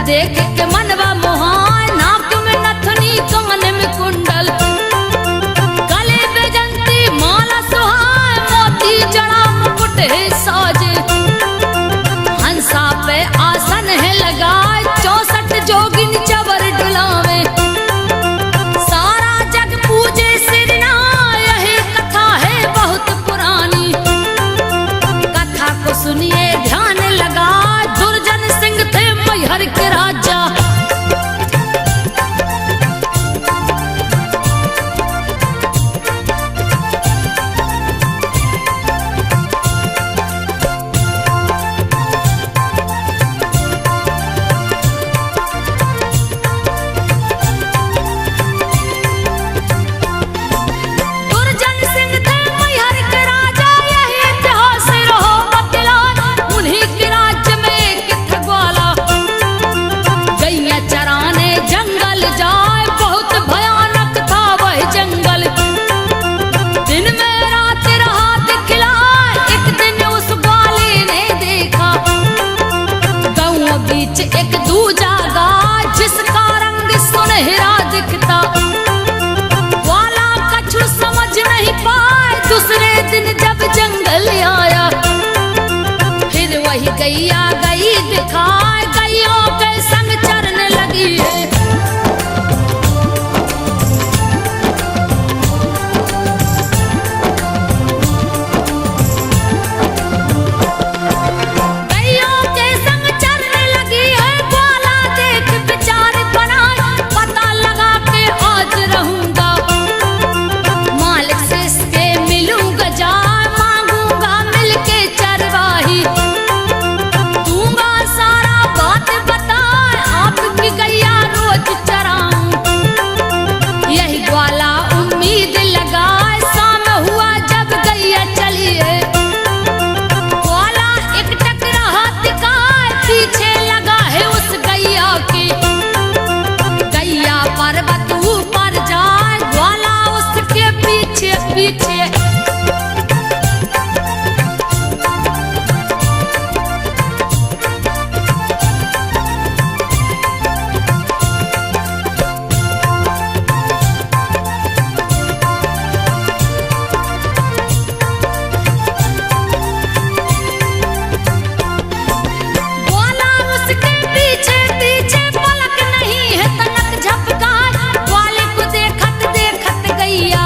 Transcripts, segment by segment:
देख के मनवा मोहाय, नाक में नथनी कान में कुंडल, गले बेजंती माला सुहाय, मोती जड़ा मुकुट है साजे, हंसा पे आसन है लगाए, 64 जोगिन चवर डुलावे, सारा जग पूजे सिरना, यही कथा है बहुत पुरानी, कथा को सुनिए ध्यान लगा, दुर्जन सिंह थे मैहर के राजा। दुर्जन सिंह थे मैहर के राजा, यही इतिहास रहो बतलान, उन्हीं के राज्य में एक था ग्वाला, गैया चराने जंगल जाए, बहुत भयानक था वह जंगल, दिन में रात रहा दिखलाए, एक दिन उस ग्वाले ने देखा, गाँव बीच एक दूजा गाय, जिसका रंग सुनहरा दिखता, ग्वाला कछु समझ नहीं पाए, दूसरे दिन जब जंगल आया, फिर वही गैया गई दिखाए, गैयों के संग चरने लगी है, गैयों के संग चरने लगी है, ग्वाला देख विचार बनाए, पता लगा के आज रहूंगा, मालिक से इसके मिलूंगा जाए, मांगूंगा मिलके चरवाही, दूंगा सारा बात बताए, आपकी गैया रोज चराऊं, यही ग्वाला उम्मीद लगाए, शाम हुआ जब गैया चली है, ग्वाला एक टकरा हाथ दिखाए, पीछे लगा है उस गैया की, गैया पर्वत ऊपर जाए, ग्वाला उसके पीछे पीछे, ग्वाला उसके पीछे पीछे, पलक नहीं है तनक झपकाए, ग्वाले को देखत देखत गैया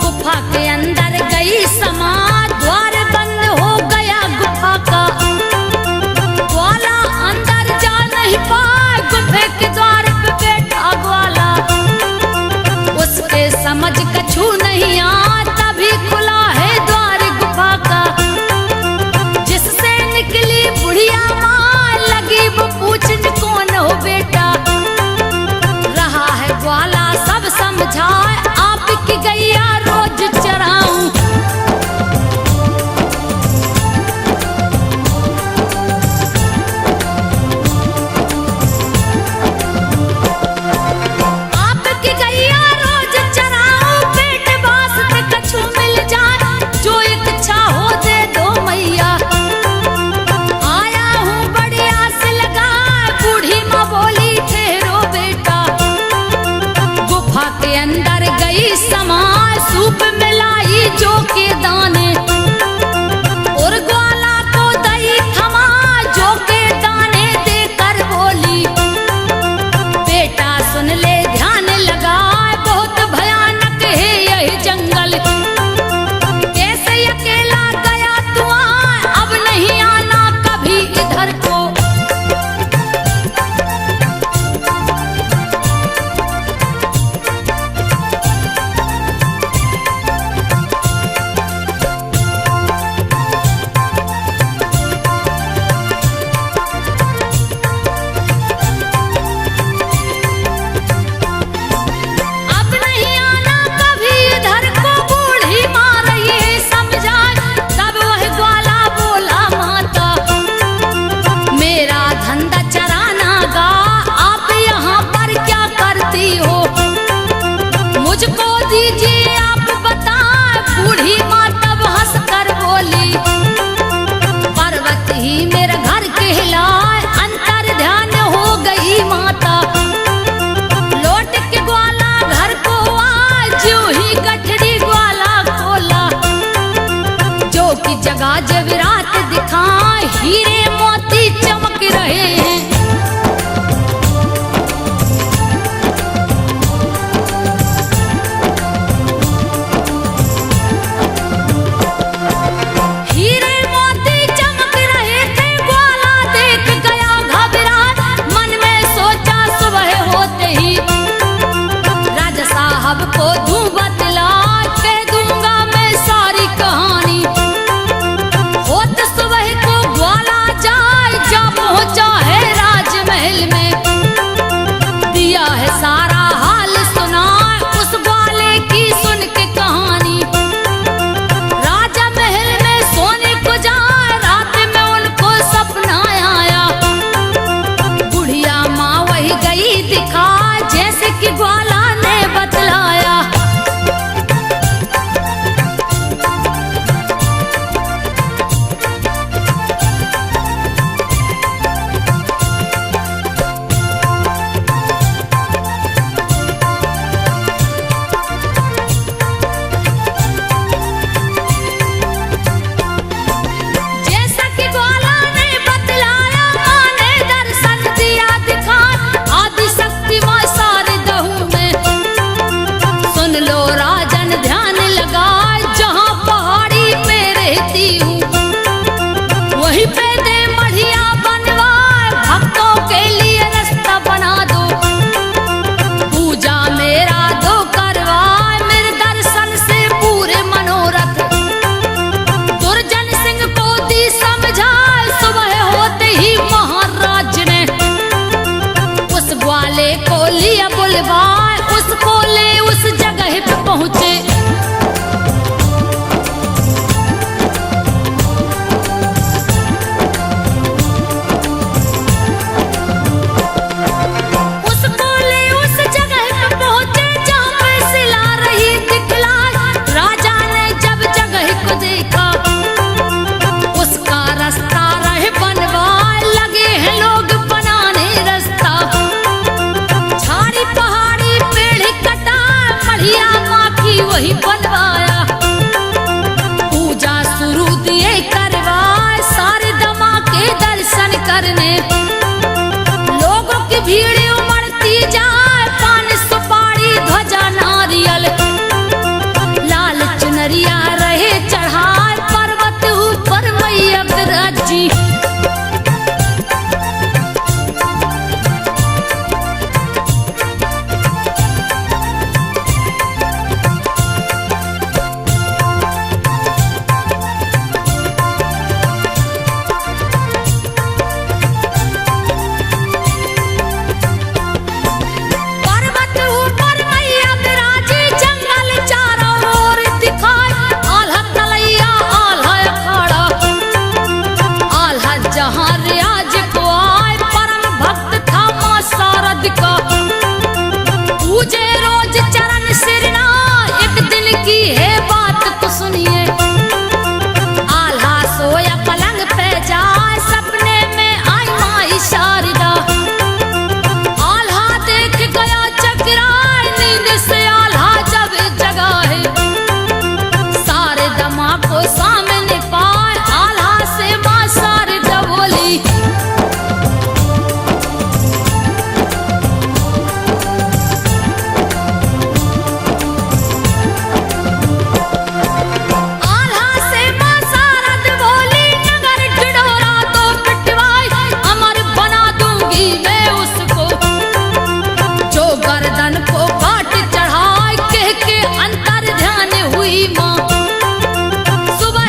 गुफा के अंदर गई समा, द्वार बंद हो गया गुफा का, ग्वाला अंदर जा नहीं पाए, गुफे के द्वार पे बैठा ग्वाला, उसके समझ कछु नहीं आ, तभी खुला है द्वार गुफा का, जिससे निकली बुढ़िया माँ, लगी वो पूछने कौन हो बेटा, रहा है ग्वाला सब समझाए, आपकी गैया रोज चराऊं, आपकी गैया रोज चराऊं, पेट वास्ते कछु मिल जाए, जो इच्छा हो दे दो मैया, आया हूँ बड़ी आस लगा, बूढ़ी माँ बोली ठहरो बेटा, गुफा के अंदर गई समा, सूप मिलाई जो के दाने, और ग्वाला को दही थमा, जो के दाने देकर बोली, बेटा सुन ले ध्यान लगा, बहुत भयानक है यही जंगल, कैसे अकेला गया तू आ, अब नहीं आना कभी इधर को, की जगह जवेरात दिखाए, हीरे मोती चमक रहे हैं। हीरे मोती चमक रहे थे, ग्वाला देख गया घबरा, मन में सोचा सुबह होते ही राजा साहब को दूं बतला, कह दूंगा मैं सारी कहानी। होत सुबह को ग्वाला जाए, जा पहुंचा है राजमहल में, दिया है सारा हाल सुना उस ग्वाले की सुन के कहानी। राजा महल में सोने को जाए, रात में उनको सपना आया, बुढ़िया माँ वही गई दिखा जैसे कि ग्वाला ने बतलाया। जैसा कि ग्वाला ने बतलाया, माँ ने दर्शन दिया दिखा, आदि शक्ति माँ सारे दहू में। सुन लो राजन ध्यान लगा, जहाँ पहाड़ी पे रहती हूँ वहीं पे दे मढ़िया बनवाए, भक्तों के लिए रास्ता बना दो, पूजा मेरा दो करवाए, मेरे दर्शन से पूरे मनोरथ। दुर्जन सिंह को दी समझाए, सुबह होते ही महाराज ने उस ग्वाले को लिया बुलवाए, उसको ले उस जगह पे पहुंचे। उसको ले उस जगह पे पहुंचे, जहाँ पे सिला रही दिखलाई। राजा ने जब जगह को देखा, उसका रास्ता रहे बनवाए, लगे हैं लोग बनाने रास्ता। झाड़ी पहाड़ी पेड़ कटा, बढ़िया माँ की वही बनवाया, पूजा शुरू दिए करवाए, सारे दमा के दर्शन करने। लोगों की भीड़ उमड़ती जाए, पान सुपारी ध्वजा नारियल, लाल चुनरिया रहे चढ़ाए, पर्वत ऊपर मैया विराजी। पर्वत ऊपर मैया विराजी, जंगल चारों ओर दिखाए, आल्हा तलैया आल्हा अखाड़ा, आल्हा जहाँ रियाज को आए, परम भक्त था माँ शारद का, पूजे रोज चरण सिरना। एक दिन की है बात तो सुनिए, आल्हा सोया पलंग पे जाए, सपने में आई माँ शारदा। आल्हा देख गया चकराए, नींद से आल्हा जब जगा है, सारे दमा को सामने पाए, आल्हा से माँ शारदा बोली। आल्हा से माँ शारद बोली, नगर ढिढोरा तो पिटवाई, अमर बना दूंगी मैं उसको, जो गर्दन को काट चढ़ाए, कह के अंतर ध्यान हुई माँ। सुबह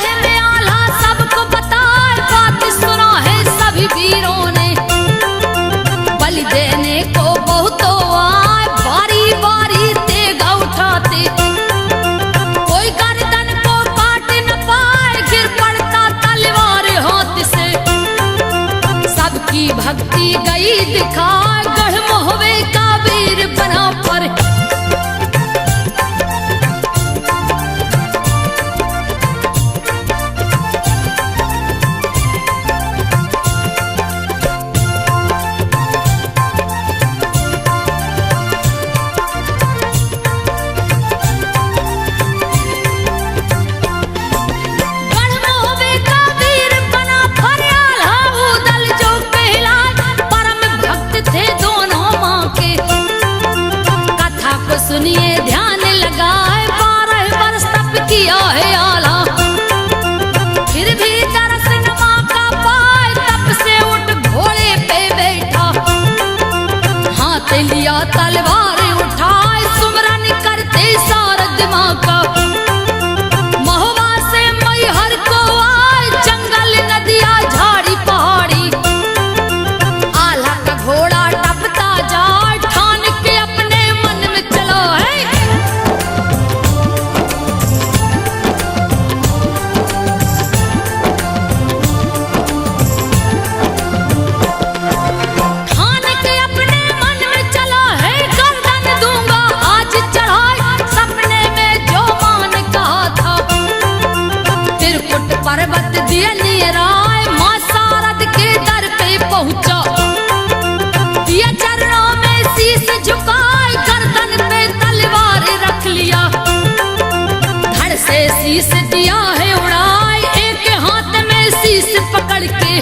पर्वत दिए निराय माँ शारद के दर पे पहुंचा, दिया चरणों में शीश झुकाए, गर्दन पे तलवार रख लिया, धड़ से शीश दिया है उड़ाए, एक हाथ में शीश पकड़ के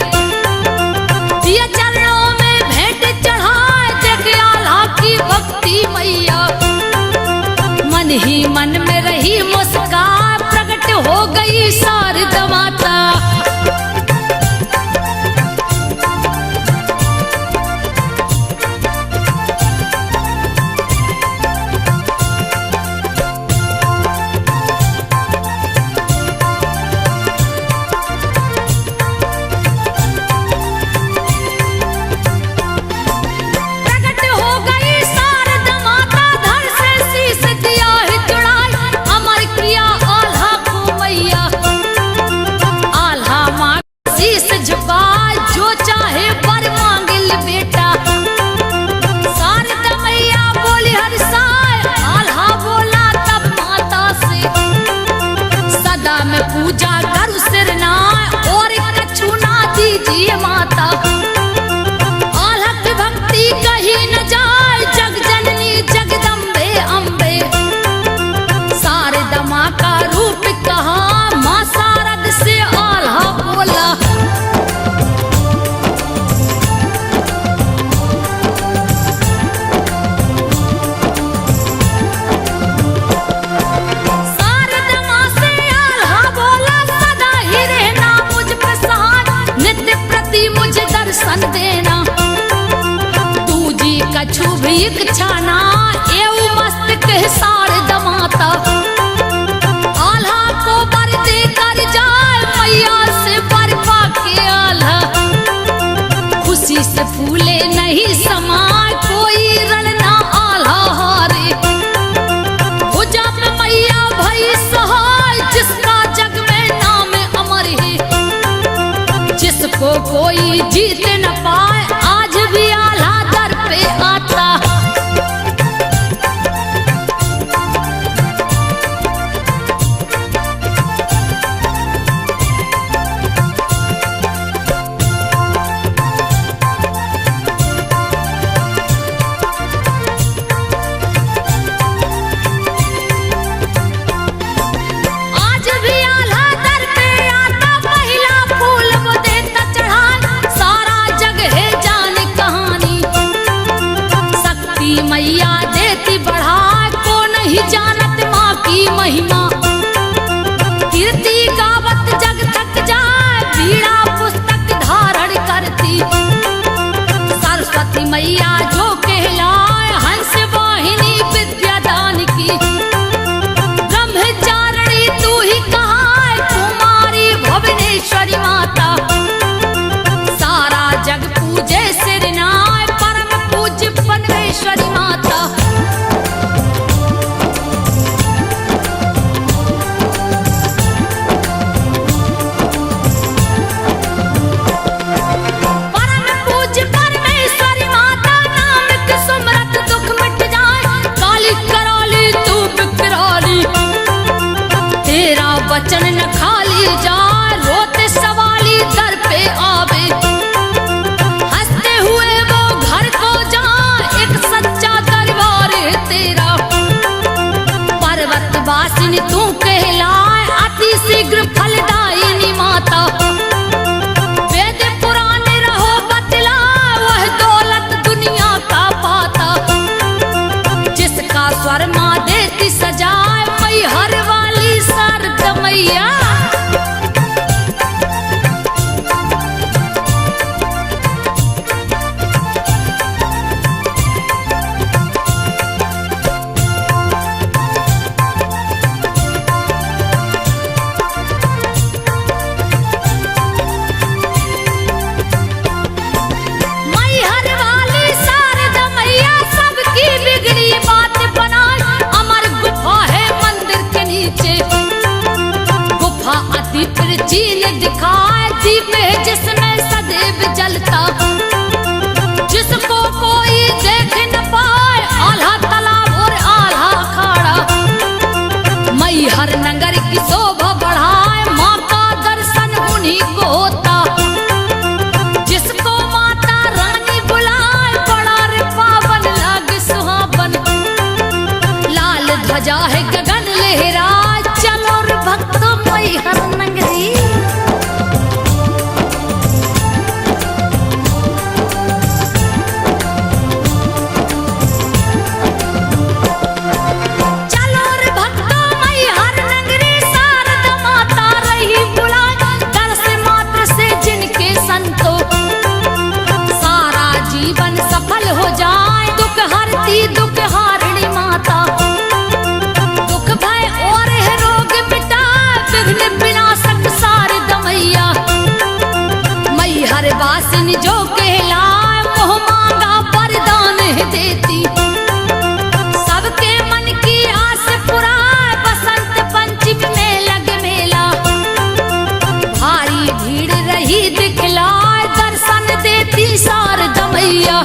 दिया चरणों में भेंट चढ़ाए, देख आल्हा की भक्ति मैया, मन ही मन में रही मुस्कान, प्रकट हो गई शारदा माता। पूजा करू सिर ना और कछु ना दीजिए माता, आल्हा की भक्ति कहीं न जाए, जग जननी जगदम्बे अम्बे, शारदा माँ का रूप कहा, माँ शारद से आल्हा बोला, मुझे दर्शन देना, तू जी कछु भी इच्छा ना, एऊ मस्तक है शारदा माता, आल्हा को वर दे कर जाए, मैया से वर पाके आल्हा, खुशी से फूले नहीं समाए, कोई रण ना आल्हा हारे, भुजा पे मैया भई सहाय, जिसका जग में नाम अमर है, जिसको कोई जीत न पाए, आज भी आल्हा दर पे आता। आज भी आल्हा दर पे आता, पहला फूल वो देता चढ़ाए, सारा जग है जान कहानी, शक्ति मैया देती बढ़ाए, को नहीं जानत माँ की महिमा, कीर्ति गावत जग थक जाए, बीड़ा पुस्तक धारण करती, सरस्वती मैया जो कहलाए, हंस वाहिनी विद्यादान की, ब्रह्मचारिणी तू ही कहाए, कुमारी भुवनेश्वरी माता, सारा जग पूजे सिर नाय, परम पूज्य परमेश्वरी माता। परम पूज्य परमेश्वरी माता, नाम की सुमरत दुख मिट जाए, काली कराली तू बिकराली, तेरा वचन न खाली जाए, रोते सवाली दर पे आवे, हंसते हुए वो घर को जाए, एक सच्चा दरबार है तेरा, पर्वत वासिनी तू कहलाए, अति शीघ्र फलदायिनी माता, वेद पुराण रहो बतला, वह दौलत दुनिया का पाता, जिसका स्वर माँ देती सजाए, मई हर वाली शारदा मैया। चीन दिखाए, दीप है जिसमें सदैव जलता, जिसको कोई देख न पाए, आल्हा तालाब और आल्हा अखाड़ा, मई हर नगर की शोभा बढ़ाए, माँ का दर्शन राजा है गगन लहरा, चलो रे भक्तों मैहर नगरी। चलो रे भक्तों मैहर नगरी, शारदा माता रही बुलाए, दर्श मात्र से जिनके संतो सारा जीवन सफल हो जाए। दुख हरती दुख हारिणी माता, दुख भय और है रोग मिटाए, विघ्न विनाशक शारदा मैया। मैहर वासिनी जो कहलाए, मोह मांगा वरदान है देती, सबके मन की आस पुराए। बसंत पंचमी में लगे मेला, भारी भीड़ रही दिखलाए, दर्शन देती शारदा मैया।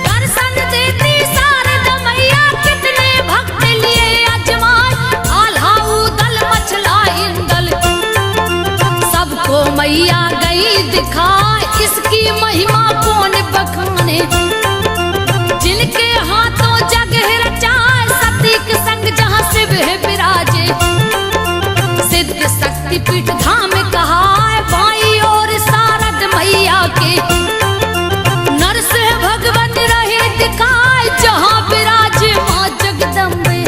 दर्शन देती शारदा मैया, कितने भक्त लिए अजमाए, आल्हाऊ दल मचला इंदल, सबको मैया गई दिखाए। इसकी महिमा कौन बखाने, जिनके हाथों जग है रचाए, सती के संग जहाँ शिव है विराजे। सिद्ध शक्ति पीठ धाम कहा है, बाई और शारद मैया के, नरस है भगवान रहे दिखाए, जहाँ विराजे माँ जगदम्बे।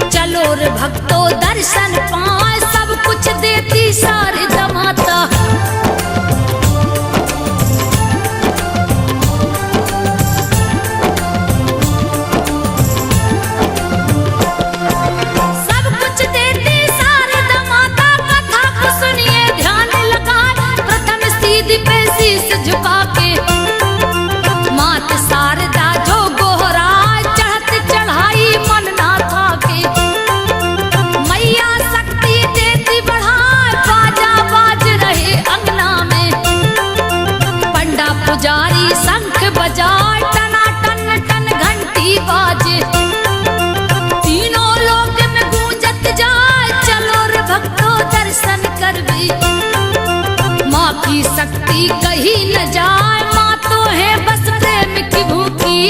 चलो रे भक्तों दर्शन पाए, सब कुछ देती शारदा माता। सब कुछ देती शारदा माता, कथा को सुनिए ध्यान लगाए, प्रथम सीधी पे शीश झुका के, मात शारदा जो गोहराए, चढ़त चढ़ाई मन ना थाके। मैया शक्ति देती बढ़ाए, बाजा बाज रहे अंगना में, पंडा पुजारी शंख बजाए, टना टन टन घंटी बाजे, तीनों लोक में गूंजत जाए। चलो रे भक्तों दर्शन करबी, माँ की शक्ति कहीं न जाए, माँ तो है बस प्रेम की भूखी।